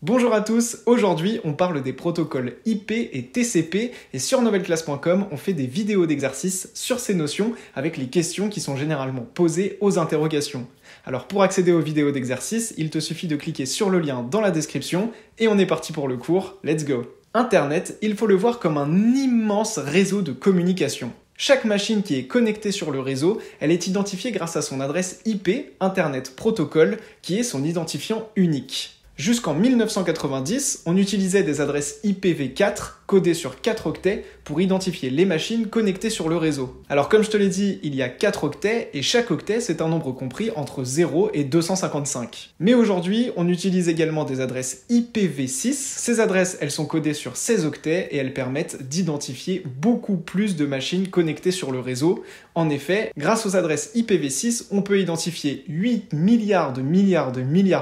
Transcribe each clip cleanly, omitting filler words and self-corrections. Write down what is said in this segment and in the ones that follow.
Bonjour à tous, aujourd'hui on parle des protocoles IP et TCP et sur novelleclasse.com on fait des vidéos d'exercices sur ces notions avec les questions qui sont généralement posées aux interrogations. Alors pour accéder aux vidéos d'exercices, il te suffit de cliquer sur le lien dans la description et on est parti pour le cours, let's go. Internet, il faut le voir comme un immense réseau de communication. Chaque machine qui est connectée sur le réseau, elle est identifiée grâce à son adresse IP, Internet Protocol, qui est son identifiant unique. Jusqu'en 1990, on utilisait des adresses IPv4 codées sur 4 octets pour identifier les machines connectées sur le réseau. Alors comme je te l'ai dit, il y a 4 octets et chaque octet c'est un nombre compris entre 0 et 255. Mais aujourd'hui, on utilise également des adresses IPv6. Ces adresses, elles sont codées sur 16 octets et elles permettent d'identifier beaucoup plus de machines connectées sur le réseau. En effet, grâce aux adresses IPv6, on peut identifier 8 milliards de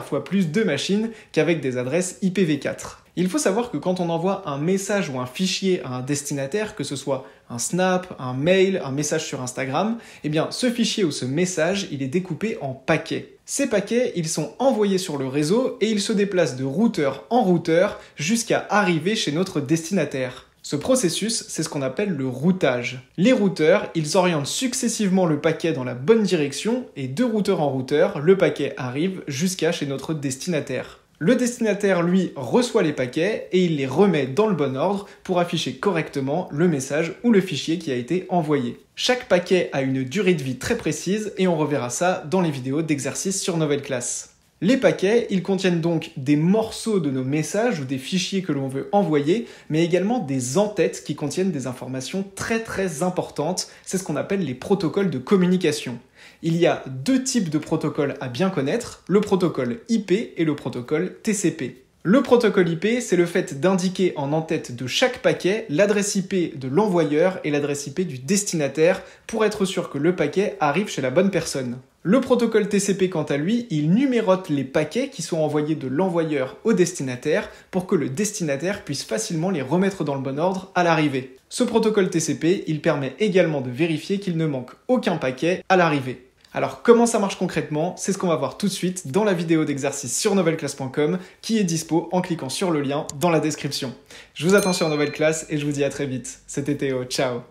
fois plus de machines qu'avec des adresses IPv4. Il faut savoir que quand on envoie un message ou un fichier à un destinataire, que ce soit un snap, un mail, un message sur Instagram, eh bien ce fichier ou ce message, il est découpé en paquets. Ces paquets, ils sont envoyés sur le réseau et ils se déplacent de routeur en routeur jusqu'à arriver chez notre destinataire. Ce processus, c'est ce qu'on appelle le routage. Les routeurs, ils orientent successivement le paquet dans la bonne direction et de routeur en routeur, le paquet arrive jusqu'à chez notre destinataire. Le destinataire, lui, reçoit les paquets et il les remet dans le bon ordre pour afficher correctement le message ou le fichier qui a été envoyé. Chaque paquet a une durée de vie très précise et on reverra ça dans les vidéos d'exercices sur Novel Class. Les paquets, ils contiennent donc des morceaux de nos messages ou des fichiers que l'on veut envoyer, mais également des en-têtes qui contiennent des informations très importantes. C'est ce qu'on appelle les protocoles de communication. Il y a deux types de protocoles à bien connaître, le protocole IP et le protocole TCP. Le protocole IP, c'est le fait d'indiquer en en-tête de chaque paquet l'adresse IP de l'envoyeur et l'adresse IP du destinataire pour être sûr que le paquet arrive chez la bonne personne. Le protocole TCP, quant à lui, il numérote les paquets qui sont envoyés de l'envoyeur au destinataire pour que le destinataire puisse facilement les remettre dans le bon ordre à l'arrivée. Ce protocole TCP, il permet également de vérifier qu'il ne manque aucun paquet à l'arrivée. Alors comment ça marche concrètement? C'est ce qu'on va voir tout de suite dans la vidéo d'exercice sur novelleclasse.com qui est dispo en cliquant sur le lien dans la description. Je vous attends sur Novel Class et je vous dis à très vite. C'était Théo, ciao!